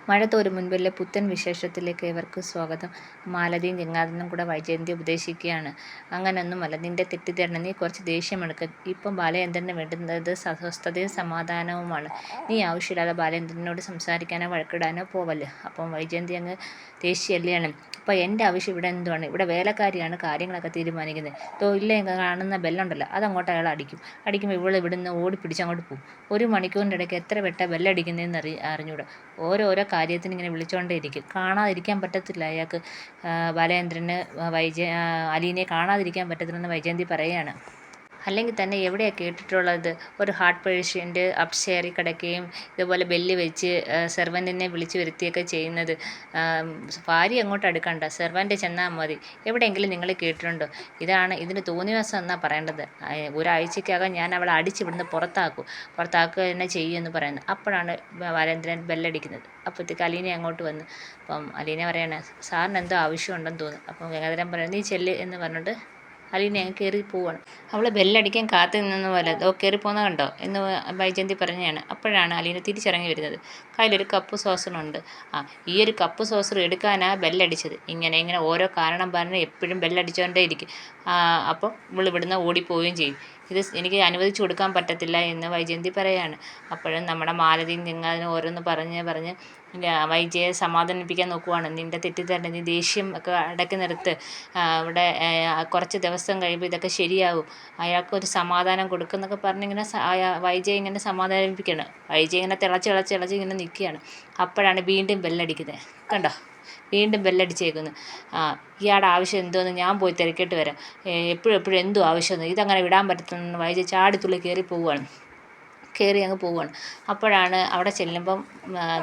മഴ തോരും മുൻപിലെ പുത്തൻ വിശേഷത്തിലേക്ക് ഏവർക്കും സ്വാഗതം. മാലതിയും ഗംഗാധരനും കൂടെ വൈജയന്തിയെ ഉപദേശിക്കുകയാണ്. അങ്ങനൊന്നുമല്ല, നിന്റെ തെറ്റിദ്ധാരണ. നീ കുറച്ച് ദേഷ്യമെടുക്കുക. ഇപ്പം ബാലചന്ദ്രന് വേണ്ടുന്നത് സ്വസ്ഥതയും സമാധാനവുമാണ്. നീ ആവശ്യമില്ലാതെ ബാലചന്ദ്രനോട് സംസാരിക്കാനോ വഴക്കിടാനോ പോവല്ലേ. അപ്പം വൈജയന്തി അങ്ങ് ദേഷ്യല്ലാണ്. അപ്പോൾ എൻ്റെ ആവശ്യം ഇവിടെ എന്തുവാണ്? ഇവിടെ വേലക്കാരിയാണ് കാര്യങ്ങളൊക്കെ തീരുമാനിക്കുന്നത്. തൊഴിലെ കാണുന്ന ബെല്ലുണ്ടല്ലോ, അതങ്ങോട്ട് അയാൾ അടിക്കുമ്പോൾ ഇവിടുന്ന് ഓടിപ്പിടിച്ച് അങ്ങോട്ട് പോകും. 1 മണിക്കൂറിൻ്റെ ഇടയ്ക്ക് എത്ര വെട്ട ബെല്ലടിക്കുന്നതെന്ന് അറിഞ്ഞൂടാ. ഓരോരോ കാര്യത്തിന് ഇങ്ങനെ വിളിച്ചുകൊണ്ടേ ഇരിക്കും. കാണാതിരിക്കാൻ പറ്റത്തില്ല അയാൾക്ക്. ബാലചന്ദ്രന് അലീനയെ കാണാതിരിക്കാൻ പറ്റത്തില്ലെന്ന് വൈജയന്തി പറയുകയാണ്. അല്ലെങ്കിൽ തന്നെ എവിടെയാണ് കേട്ടിട്ടുള്ളത് ഒരു ഹാർട്ട് പേഷ്യൻ്റ് അപ്സ്റ്റെയറിൽ കിടക്കുകയും ഇതുപോലെ ബെല്ല് വെച്ച് സെർവൻറ്റിനെ വിളിച്ചു വരുത്തിയൊക്കെ ചെയ്യുന്നത്? ഭാര്യ അങ്ങോട്ട് അടുക്കണ്ട, സെർവൻറ്റ് ചെന്നാൽ മതി. എവിടെയെങ്കിലും നിങ്ങൾ കേട്ടിട്ടുണ്ടോ? ഇതിന് തോന്നിവാസം എന്നാണ് പറയേണ്ടത്. ഒരാഴ്ചക്കകം ഞാൻ അവളെ അടിച്ചിവിടുന്ന് പുറത്താക്കുക തന്നെ ചെയ്യുമെന്ന് പറയുന്നത്. അപ്പോഴാണ് ബാലേന്ദ്രൻ ബെല്ലടിക്കുന്നത്. അപ്പോഴത്തേക്ക് അലീന അങ്ങോട്ട് വന്ന്. അപ്പം അലീന പറയാണ്, സാറിന് എന്തോ ആവശ്യമുണ്ടെന്ന് തോന്നുന്നു. അപ്പം ഗംഗാധരൻ പറയുന്നത്, നീ ചെല്ല് എന്ന് പറഞ്ഞിട്ട് അലീന അങ്ങ് കയറി പോവാണ്. അവൾ ബെല്ലടിക്കാൻ കാത്തു നിന്നെന്ന പോലെ കയറി പോകുന്ന കണ്ടോ എന്ന് വൈജയന്തി പറഞ്ഞതാണ്. അപ്പോഴാണ് അലീന തിരിച്ചിറങ്ങി വരുന്നത്. കയ്യിലൊരു കപ്പ് സോസറുണ്ട്. ഈ ഒരു കപ്പ് സോസർ എടുക്കാനാണ് ബെല്ലടിച്ചത്. ഇങ്ങനെ ഓരോ കാരണം പറഞ്ഞ് എപ്പോഴും ബെല്ലടിച്ചുകൊണ്ടേ ഇരിക്കും. അപ്പോൾ ഇവിടുന്ന് ഓടിപ്പോവുകയും ചെയ്യും. ഇത് എനിക്ക് അനുവദിച്ചു കൊടുക്കാൻ പറ്റത്തില്ല എന്ന് വൈജയന്തി പറയാണ്. അപ്പോഴും നമ്മുടെ മാലതിയും ഗംഗാധരനും ഓരോന്ന് പറഞ്ഞ് വൈജയെ സമാധാനിപ്പിക്കാൻ നോക്കുവാണ്. നിൻ്റെ തെറ്റിദ്ധാരണ, നീ ദേഷ്യം ഒക്കെ അടക്കി നിർത്ത്. ഇവിടെ കുറച്ച് ദിവസം കഴിയുമ്പോൾ ഇതൊക്കെ ശരിയാവും. അയാൾക്കൊരു സമാധാനം കൊടുക്കുന്നൊക്കെ പറഞ്ഞിങ്ങനെ വൈജയെ ഇങ്ങനെ സമാധാനിപ്പിക്കുകയാണ്. വൈജയ് ഇങ്ങനെ തിളച്ച് ഇങ്ങനെ നിൽക്കുകയാണ്. അപ്പോഴാണ് വീണ്ടും ബെല്ലടിക്കുന്നത്. കണ്ടോ, വീണ്ടും ബെല്ലടിച്ചേക്കുന്നു. ഇയാളുടെ ആവശ്യം എന്തോന്ന് ഞാൻ പോയി തിരക്കിയിട്ട് വരാം. എപ്പോഴും എന്തോ ആവശ്യമെന്ന് ഇതങ്ങനെ വിടാൻ പറ്റുന്ന വൈജയ് ചാടിത്തുള്ളി കയറി അങ്ങ് പോവുകയാണ്. അപ്പോഴാണ് അവിടെ ചെല്ലുമ്പം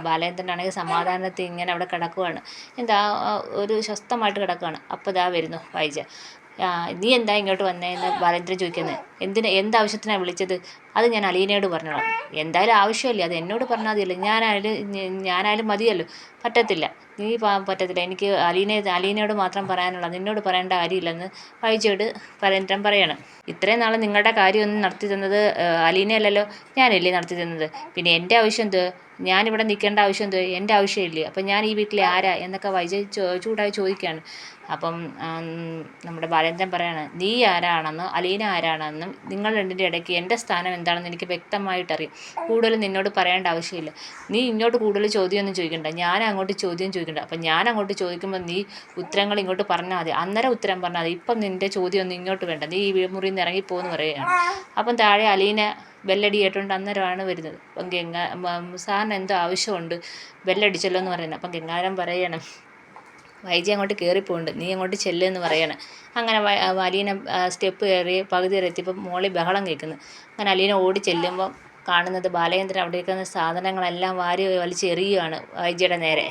ബാലചന്ദ്രനാണെങ്കിൽ സമാധാനത്തിൽ ഇങ്ങനെ അവിടെ കിടക്കുവാണ്. ഒരു സ്വസ്ഥമായിട്ട് കിടക്കുകയാണ്. അപ്പോൾ ഇതാ വരുന്നു വൈജ. നീ എന്താ ഇങ്ങോട്ട് വന്നതെന്ന് ബാലചന്ദ്രൻ ചോദിക്കുന്നത്. എന്താവശ്യത്തിനാണ് വിളിച്ചത്? അത് ഞാൻ അലീനയോട് പറഞ്ഞോളാം. എന്തായാലും ആവശ്യമില്ല, അത് എന്നോട് പറഞ്ഞാൽ മതിയല്ലോ. ഞാനായാലും മതിയല്ലോ. പറ്റത്തില്ല, നീ പറ്റത്തില്ല. എനിക്ക് അലീനയോട് മാത്രം പറയാനുള്ളത്, നിന്നോട് പറയേണ്ട കാര്യമില്ലെന്ന് വൈജയോട് ബാലേന്ദ്രൻ പറയണം. ഇത്രയും നാൾ നിങ്ങളുടെ കാര്യമൊന്നും നടത്തി തന്നത് അലീനയല്ലല്ലോ, ഞാനല്ലേ നടത്തി തന്നത്. പിന്നെ എൻ്റെ ആവശ്യം എന്ത്? ഞാനിവിടെ നിൽക്കേണ്ട ആവശ്യം എന്ത്? എൻ്റെ ആവശ്യമില്ലേ? അപ്പം ഞാൻ ഈ വീട്ടിലെ ആരാ എന്നൊക്കെ വൈജയ് ചൂടായി ചോദിക്കുകയാണ്. അപ്പം നമ്മുടെ ബാലേന്ദ്രൻ പറയാണ്, നീ ആരാണെന്നും അലീന ആരാണെന്നും നിങ്ങൾ രണ്ടിൻ്റെ ഇടയ്ക്ക് എൻ്റെ സ്ഥാനം എന്താണെന്ന് എനിക്ക് വ്യക്തമായിട്ടറിയാം. കൂടുതൽ നിന്നോട് പറയേണ്ട ആവശ്യമില്ല. നീ ഇങ്ങോട്ട് കൂടുതൽ ചോദ്യമൊന്നും ചോദിക്കണ്ട, ഞാൻ അങ്ങോട്ട് ചോദ്യം ചോദിക്കണ്ട. അപ്പം ഞാൻ അങ്ങോട്ട് ചോദിക്കുമ്പോൾ നീ ഉത്തരങ്ങൾ ഇങ്ങോട്ട് പറഞ്ഞാൽ മതി. അന്നേരം ഉത്തരം പറഞ്ഞാൽ മതി. ഇപ്പം നിൻ്റെ ചോദ്യമൊന്നും ഇങ്ങോട്ട് വേണ്ട. നീ ഈ മുറിയിൽ നിന്ന് ഇറങ്ങിപ്പോന്ന് പറയുകയാണ്. അപ്പം താഴെ അലീന ബെല്ലടി കേട്ടുകൊണ്ട് അന്നേരമാണ് വരുന്നത്. അപ്പം സാറിന് എന്തോ ആവശ്യമുണ്ട്, ബെല്ലടിച്ചല്ലോ എന്ന് പറയുന്നത്. അപ്പം ഗംഗാധരൻ പറയണം, വൈജി അങ്ങോട്ട് കയറിപ്പോണ്ട്, നീ അങ്ങോട്ട് ചെല്ലുമെന്ന് പറയണം. അങ്ങനെ അലീന സ്റ്റെപ്പ് കയറി പകുതി വരെ എത്തിയപ്പോൾ മോളിൽ ബഹളം കേൾക്കുന്നു. അങ്ങനെ അലീന ഓടി ചെല്ലുമ്പോൾ കാണുന്നത് ബാലചന്ദ്രൻ അവിടെ ഇരിക്കുന്ന സാധനങ്ങളെല്ലാം വാരി വലിച്ചെറിയുകയാണ് വൈജിയുടെ നേരെ.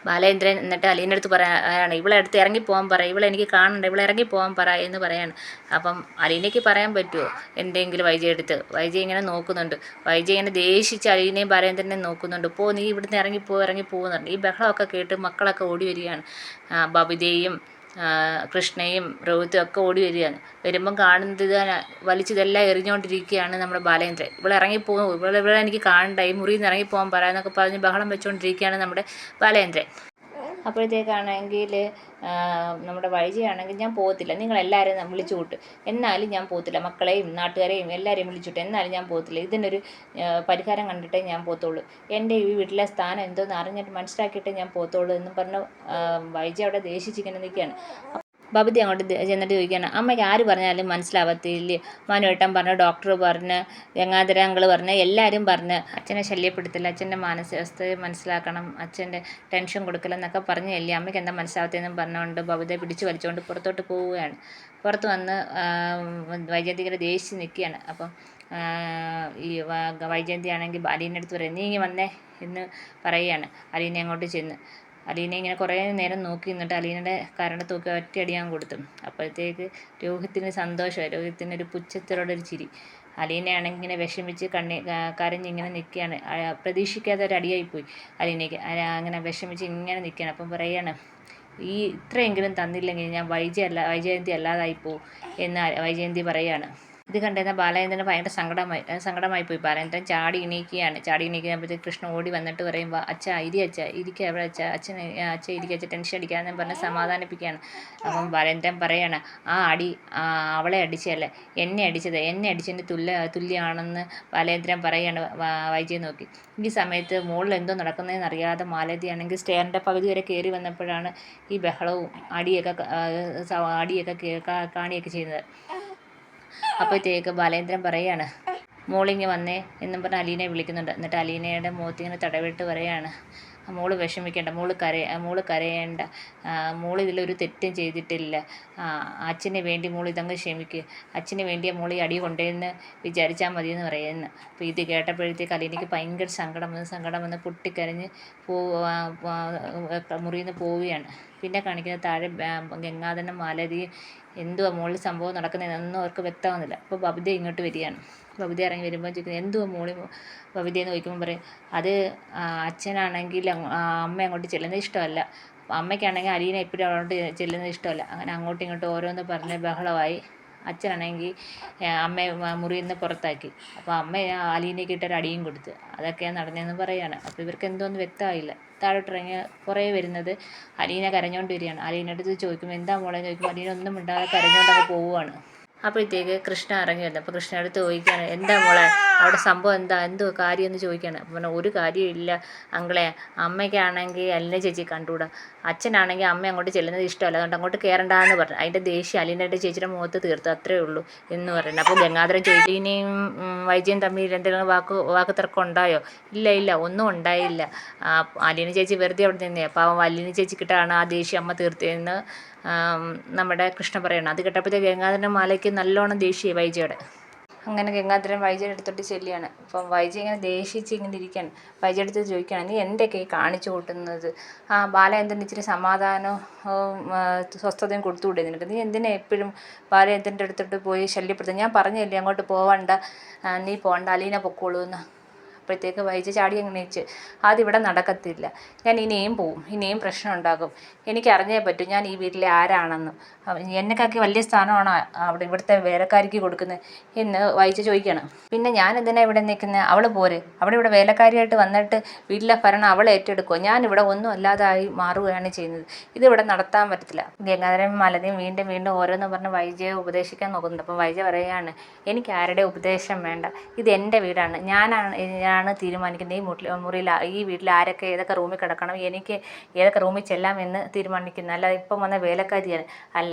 ബാലചന്ദ്രൻ എന്നിട്ട് അലീൻ്റെ അടുത്ത് പറയാണ്, ഇവളെ അടുത്ത് ഇറങ്ങിപ്പോകാൻ പറ, ഇവളെ എനിക്ക് കാണണ്ട, ഇവളെ ഇറങ്ങിപ്പോകാൻ പറ എന്ന് പറയാണ്. അപ്പം അലീനയ്ക്ക് പറയാൻ പറ്റുമോ എന്തെങ്കിലും വൈജയ് എടുത്ത്? വൈജയ് ഇങ്ങനെ നോക്കുന്നുണ്ട്. വൈജയ് ഇങ്ങനെ ദേഷിച്ച് അലീനയും ബാലചന്ദ്രനെയും നോക്കുന്നുണ്ട്. നീ ഇവിടുന്ന് ഇറങ്ങിപ്പോകുന്നുണ്ട്. ഈ ബഹളമൊക്കെ കേട്ട് മക്കളൊക്കെ ഓടി വരികയാണ്. ബബിതയും കൃഷ്ണയും രോഹിത്തും ഒക്കെ ഓടി വരികയാണ്. വരുമ്പം കാണുന്നത് വലിച്ചിതെല്ലാം എറിഞ്ഞുകൊണ്ടിരിക്കുകയാണ് നമ്മുടെ ബാലചന്ദ്രൻ. ഇവിടെ ഇറങ്ങിപ്പോകും, ഇവിടെ എനിക്ക് കാണണ്ട, ഈ മുറിയിൽ നിന്ന് ഇറങ്ങിപ്പോകാൻ പറയാമെന്നൊക്കെ പറഞ്ഞ് ബഹളം വെച്ചുകൊണ്ടിരിക്കുകയാണ് നമ്മുടെ ബാലചന്ദ്രൻ. അപ്പോഴത്തേക്കാണെങ്കിൽ നമ്മുടെ വൈജയാണെങ്കിൽ, ഞാൻ പോകത്തില്ല, നിങ്ങളെല്ലാവരും വിളിച്ചു കൂട്ട്, എന്നാലും ഞാൻ പോകത്തില്ല, മക്കളെയും നാട്ടുകാരെയും എല്ലാവരെയും വിളിച്ചുവിട്ട്, എന്നാലും ഞാൻ പോകത്തില്ല. ഇതിനൊരു പരിഹാരം കണ്ടിട്ടേ ഞാൻ പോകത്തുള്ളൂ. എൻ്റെ ഈ വീട്ടിലെ സ്ഥാനം എന്തോന്ന് അറിഞ്ഞിട്ട് മനസ്സിലാക്കിയിട്ടേ ഞാൻ പോകത്തുള്ളൂ എന്ന് പറഞ്ഞ് വൈജ അവിടെ ദേഷിച്ചിങ്ങനെ നിൽക്കുകയാണ്. ബബിത അങ്ങോട്ട് ചെന്നിട്ട് ചോദിക്കുകയാണ്, അമ്മയ്ക്ക് ആര് പറഞ്ഞാലും മനസ്സിലാവത്തില്ലേ? മനുവേട്ടൻ പറഞ്ഞ്, ഡോക്ടർ പറഞ്ഞ്, ഗംഗാധര അങ്കിൾ പറഞ്ഞ്, എല്ലാവരും പറഞ്ഞ് അച്ഛനെ ശല്യപ്പെടുത്തില്ല, അച്ഛൻ്റെ മാനസികാവസ്ഥയെ മനസ്സിലാക്കണം, അച്ഛൻ്റെ ടെൻഷൻ കൊടുക്കില്ലെന്നൊക്കെ പറഞ്ഞല്ലേ, അമ്മയ്ക്ക് എന്താ മനസ്സിലാവത്തേന്നും പറഞ്ഞുകൊണ്ട് ബബിതയെ പിടിച്ച് വലിച്ചുകൊണ്ട് പുറത്തോട്ട് പോവുകയാണ്. പുറത്ത് വന്ന് വൈജയന്തിയുടെ ദേഷ്യം നിൽക്കുകയാണ്. അപ്പം ഈ വൈജയന്തി ആണെങ്കിൽ അലീൻ്റെ അടുത്ത് പറയും, നീ ഇങ്ങനെ വന്നേ എന്ന് പറയുകയാണ്. അലീനെ അങ്ങോട്ട് ചെന്ന് അലീന ഇങ്ങനെ കുറേ നേരം നോക്കി നിന്നിട്ട് അലീനയുടെ കരണ്ട് തൂക്കി ഒറ്റയടി ഞാൻ കൊടുത്തു. അപ്പോഴത്തേക്ക് രോഹിത്തിന് സന്തോഷമായി. രോഹിത്തിനൊരു പുച്ഛത്തിലുള്ളൊരു ചിരി. അലീനയാണെങ്കിൽ ഇങ്ങനെ വിഷമിച്ച് കരഞ്ഞിങ്ങനെ നിൽക്കുകയാണ്. പ്രതീക്ഷിക്കാതെ ഒരു അടിയായിപ്പോയി അലീനയ്ക്ക്. അങ്ങനെ വിഷമിച്ച് ഇങ്ങനെ നിൽക്കുകയാണ്. അപ്പം പറയുകയാണ്, ഇത്രയെങ്കിലും തന്നില്ലെങ്കിൽ ഞാൻ വൈജയന്തി അല്ലാതായിപ്പോവും എന്ന് വൈജയന്തി പറയുകയാണ്. ഇത് കണ്ടിരുന്ന ബാലചന്ദ്രന് ഭയങ്കര സങ്കടമായി പോയി. ബാലചന്ദ്രൻ ചാടി എണീക്കുമ്പോഴത്തേക്ക് കൃഷ്ണൻ ഓടി വന്നിട്ട് പറയുമ്പോൾ അച്ഛ ഇരിക്കുക എവിടെ അച്ഛൻ ഇരിക്കുക ടെൻഷൻ അടിക്കാമെന്ന് പറഞ്ഞ് സമാധാനിപ്പിക്കുകയാണ്. അപ്പം ബാലചന്ദ്രൻ പറയാണ് അവളെ അടിച്ചതല്ലേ എന്നെ അടിച്ചതിന് തുല്യമാണെന്ന് ബാലചന്ദ്രൻ പറയാണ് വൈജയെ നോക്കി. ഈ സമയത്ത് മുകളിൽ എന്തോ നടക്കുന്നതെന്ന് അറിയാതെ മാലതിയാണെങ്കിൽ സ്റ്റെയറിൻ്റെ പകുതി വരെ കയറി വന്നപ്പോഴാണ് ഈ ബഹളവും അടിയൊക്കെ കാണിയൊക്കെ ചെയ്യുന്നത്. അപ്പോഴത്തേക്ക് ബാലേന്ദ്രൻ പറയാണ് മോളിങ്ങ് വന്നേ എന്നും പറഞ്ഞ് അലീനയെ വിളിക്കുന്നുണ്ട്. എന്നിട്ട് അലീനയുടെ മുഖത്തിങ്ങനെ തടവിട്ട് പറയാണ് മോള് വിഷമിക്കേണ്ട, മോള് കരയേണ്ട, മോൾ ഇതിലൊരു തെറ്റും ചെയ്തിട്ടില്ല. അച്ഛന് വേണ്ടി മോൾ ഇതങ്ങ് ക്ഷമിക്കുക, അച്ഛന് വേണ്ടിയ മോൾ ഈ അടി കൊണ്ടേന്ന് വിചാരിച്ചാൽ മതിയെന്ന് പറയുന്നു. അപ്പോൾ ഇത് കേട്ടപ്പോഴത്തേക്ക് അലീനയ്ക്ക് ഭയങ്കര സങ്കടം വന്ന് പൊട്ടിക്കരഞ്ഞ് മുറിയിൽ നിന്ന് പോവുകയാണ്. പിന്നെ കാണിക്കുന്നത് താഴെ ഗംഗാധരനും മാലതിയും എന്തുവാ മുകളിൽ സംഭവം നടക്കുന്നതെന്നൊന്നും അവർക്ക് വ്യക്തമാകുന്നില്ല. അപ്പോൾ ബബിത ഇങ്ങോട്ട് വരികയാണ്. ബബിത ഇറങ്ങി വരുമ്പോൾ ചോദിക്കുന്നത് എന്തുവാ ബബിതയെന്ന് ചോദിക്കുമ്പോൾ പറയും അത് അച്ഛനാണെങ്കിൽ അമ്മ അങ്ങോട്ട് ചെല്ലുന്നത് ഇഷ്ടമല്ല, അമ്മയ്ക്കാണെങ്കിൽ അലീന എപ്പോഴും അവളോട്ട് ചെല്ലുന്നത് ഇഷ്ടമല്ല. അങ്ങനെ അങ്ങോട്ടും ഇങ്ങോട്ടും ഓരോന്ന് പറഞ്ഞ് ബഹളമായി. അച്ഛനാണെങ്കിൽ അമ്മയെ മുറിയിൽ നിന്ന് പുറത്താക്കി. അപ്പോൾ അമ്മ അലീനയ്ക്ക് ഇട്ടൊരു അടിയും കൊടുത്ത്. അതൊക്കെയാണ് നടന്നതെന്ന് പറയുകയാണ്. അപ്പോൾ ഇവർക്ക് എന്തോന്ന് വ്യക്തമായില്ല. താഴോട്ടിറങ്ങി കുറേ വരുന്നത് അലീന കരഞ്ഞുകൊണ്ട് വരികയാണ്. അലീനയുടെ അടുത്ത് ചോദിക്കുമ്പോൾ എന്താ മോളെ ചോദിക്കുമ്പോൾ അലീന ഒന്നും മിണ്ടാതെ കരഞ്ഞുകൊണ്ടൊക്കെ പോവുകയാണ്. അപ്പോഴത്തേക്ക് കൃഷ്ണ ഇറങ്ങി വന്നു. അപ്പോൾ കൃഷ്ണ അടുത്ത് ചോദിക്കുകയാണ് എന്താ മോളെ അവിടെ സംഭവം എന്തോ കാര്യം എന്ന് ചോദിക്കുകയാണ്. അപ്പോൾ പറഞ്ഞാൽ ഒരു കാര്യമില്ല അങ്കിളെ, അമ്മയ്ക്കാണെങ്കിൽ അലീന ചേച്ചി കണ്ടുകൂടാ, അച്ഛനാണെങ്കിൽ അമ്മ അങ്ങോട്ട് ചെല്ലുന്നത് ഇഷ്ടമല്ല, അതുകൊണ്ട് അങ്ങോട്ട് കയറണ്ടാന്ന് പറഞ്ഞു. അതിൻ്റെ ദേഷ്യം അലീനയുടെ ചേച്ചിയുടെ മുഖത്ത് തീർത്തു, അത്രേ ഉള്ളൂ എന്ന് പറയുന്നത്. അപ്പോൾ ഗംഗാധരൻ ചോദിക്കുകയും വൈജയും തമ്മിൽ എന്തെങ്കിലും വാക്ക് തർക്കം ഉണ്ടായോ? ഇല്ല ഒന്നും ഉണ്ടായില്ല. അലീന ചേച്ചി വെറുതെ അവിടെ നിന്നേ, അപ്പോൾ അലീന ചേച്ചിക്കിട്ടാണ് ആ ദേഷ്യം അമ്മ തീർത്തതെന്ന് നമ്മുടെ കൃഷ്ണൻ പറയണം. അത് കേട്ടപ്പോഴത്തേക്ക് ഗംഗാധരൻ മാലയ്ക്ക് നല്ലോണം ദേഷ്യമായി വൈജയുടെ. അങ്ങനെ ഗംഗാധരൻ വൈജയുടെ അടുത്തോട്ട് ചെല്ലുകയാണ്. അപ്പം വൈജ ഇങ്ങനെ ദേഷിച്ച് ഇങ്ങനെ ഇരിക്കുകയാണ്. വൈജയുടെ അടുത്ത് ചോദിക്കുകയാണ് നീ എന്തൊക്കെ കാണിച്ചു കൂട്ടുന്നത്? ബാലചന്ദ്രൻ ഇച്ചിരി സമാധാനവും സ്വസ്ഥതയും കൊടുത്തുകൂടെ നിനക്ക്? നീ എന്തിനാ എപ്പോഴും ബാലചന്ദ്രൻ്റെ അടുത്തോട്ട് പോയി ശല്യപ്പെടുത്തുന്നത്? ഞാൻ പറഞ്ഞില്ലേ അങ്ങോട്ട് പോവണ്ട, നീ പോകണ്ട, അലീന പൊക്കോളൂ എന്ന്. അപ്പോഴത്തേക്ക് വൈജ ചാടി അങ്ങനെ വെച്ച് അതിവിടെ നടക്കത്തില്ല, ഞാൻ ഇനിയും പോവും, ഇനിയും പ്രശ്നം ഉണ്ടാകും, എനിക്ക് അറിഞ്ഞേ പറ്റും ഞാൻ ഈ വീട്ടിലെ ആരാണെന്ന്, എന്നെക്കാക്കി വലിയ സ്ഥാനമാണ് ഇവിടുത്തെ വേലക്കാരിക്ക് കൊടുക്കുന്നത് എന്ന് വൈജ ചോദിക്കണം. പിന്നെ ഞാൻ എന്തിനാ ഇവിടെ നിൽക്കുന്നത്? അവൾ പോരെ, ഇവിടെ വേലക്കാരിയായിട്ട് വന്നിട്ട് വീട്ടിലെ ഭരണം അവൾ ഏറ്റെടുക്കുമോ? ഞാനിവിടെ ഒന്നും അല്ലാതായി മാറുകയാണ് ചെയ്യുന്നത്, ഇതിവിടെ നടത്താൻ പറ്റത്തില്ല. ഗംഗാധരൻ മാലതിയും വീണ്ടും ഓരോന്ന് പറഞ്ഞ് വൈജയെ ഉപദേശിക്കാൻ നോക്കുന്നുണ്ട്. അപ്പം വൈജ പറയുകയാണ് എനിക്ക് ആരുടെ ഉപദേശം വേണ്ട, ഇത് എൻ്റെ വീടാണ്, ഞാനാണ് തീരുമാനിക്കുന്നത് ഈ വീട്ടിൽ ആരൊക്കെ ഏതൊക്കെ റൂമിൽ കിടക്കണം, എനിക്ക് ഏതൊക്കെ റൂമിൽ ചെല്ലാം എന്ന് തീരുമാനിക്കുന്നത്, അല്ലാതെ ഇപ്പം വന്ന വേലക്കാരിയാണ് അല്ല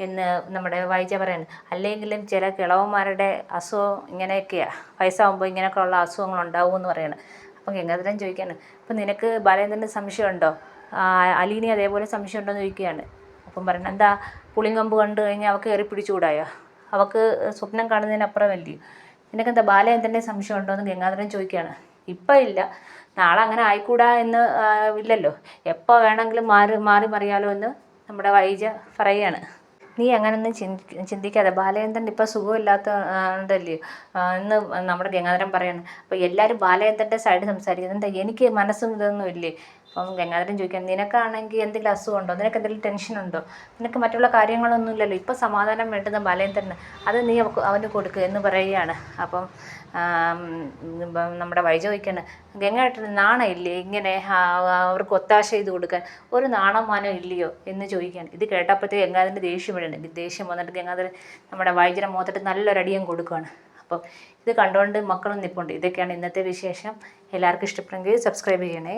എന്ന് നമ്മുടെ വൈജ പറയുന്നത്. അല്ലെങ്കിലും ചില കിളവന്മാരുടെ അസുഖം ഇങ്ങനെയൊക്കെയാണ്, വയസ്സാകുമ്പോൾ ഇങ്ങനെയൊക്കെയുള്ള അസുഖങ്ങൾ ഉണ്ടാവും എന്ന് പറയുന്നത്. അപ്പം ഗംഗാധരൻ ചോദിക്കുകയാണ് അപ്പം നിനക്ക് ബാലചന്ദ്രന് സംശയമുണ്ടോ, അലീന അതേപോലെ സംശയമുണ്ടോ എന്ന് ചോദിക്കുകയാണ്. അപ്പം പറയുന്നത് എന്താ പുളിങ്കമ്പ് കണ്ടു കഴിഞ്ഞാൽ അവൾക്ക് കയറി പിടിച്ചുകൂടായോ, അവൾക്ക് സ്വപ്നം കാണുന്നതിനപ്പുറമല്ലേ, നിനക്കെന്താ ബാലചന്ദ്രൻ്റെ സംശയം ഉണ്ടോ എന്ന് ഗംഗാധരൻ ചോദിക്കുകയാണ്. ഇപ്പം ഇല്ല, നാളെ അങ്ങനെ ആയിക്കൂടാ എന്ന് ഇല്ലല്ലോ, എപ്പോൾ വേണമെങ്കിലും മാറി മറിയാലോ എന്ന് നമ്മുടെ വൈജ പറയുകയാണ്. നീ അങ്ങനൊന്നും ചിന്തിക്കാതെ, ബാലചന്ദ്രൻ ഇപ്പം സുഖമില്ലാത്തതല്ലേ എന്ന് നമ്മുടെ ഗംഗാധരൻ പറയാണ്. അപ്പോൾ എല്ലാവരും ബാലചന്ദ്രൻ്റെ സൈഡ് സംസാരിക്കുന്നത് എന്താ, എനിക്ക് മനസ്സും ഇതൊന്നും ഇല്ലേ? അപ്പം ഗംഗാധരൻ ചോദിക്കാൻ നിനക്കാണെങ്കിൽ എന്തെങ്കിലും അസുഖമുണ്ടോ, നിനക്ക് എന്തെങ്കിലും ടെൻഷനുണ്ടോ, നിനക്ക് മറ്റുള്ള കാര്യങ്ങളൊന്നും ഇല്ലല്ലോ, ഇപ്പോൾ സമാധാനം വേണ്ടുന്ന ബാലചന്ദ്രന്, അത് നീ അവന് കൊടുക്കുക എന്ന് പറയുകയാണ്. അപ്പം നമ്മുടെ വൈജ ചോദിക്കാണ് ഗംഗാട്ടന് നാണം ഇല്ലേ ഇങ്ങനെ അവർക്ക് ഒത്താശ ചെയ്ത് കൊടുക്കാൻ, ഒരു നാണം മാനം ഇല്ലയോ എന്ന് ചോദിക്കുകയാണ്. ഇത് കേട്ടപ്പോഴത്തേക്ക് ഗംഗാധരൻ്റെ ദേഷ്യം വന്നിട്ട് ഗംഗാധരൻ നമ്മുടെ വൈജയുടെ മുഖത്തിട്ട് നല്ലൊരടിയും കൊടുക്കുകയാണ്. അപ്പം ഇത് കണ്ടുകൊണ്ട് മക്കളും നിൽപ്പുണ്ട്. ഇതൊക്കെയാണ് ഇന്നത്തെ വിശേഷം. എല്ലാവർക്കും ഇഷ്ടപ്പെടുമെങ്കിൽ സബ്സ്ക്രൈബ് ചെയ്യണേ.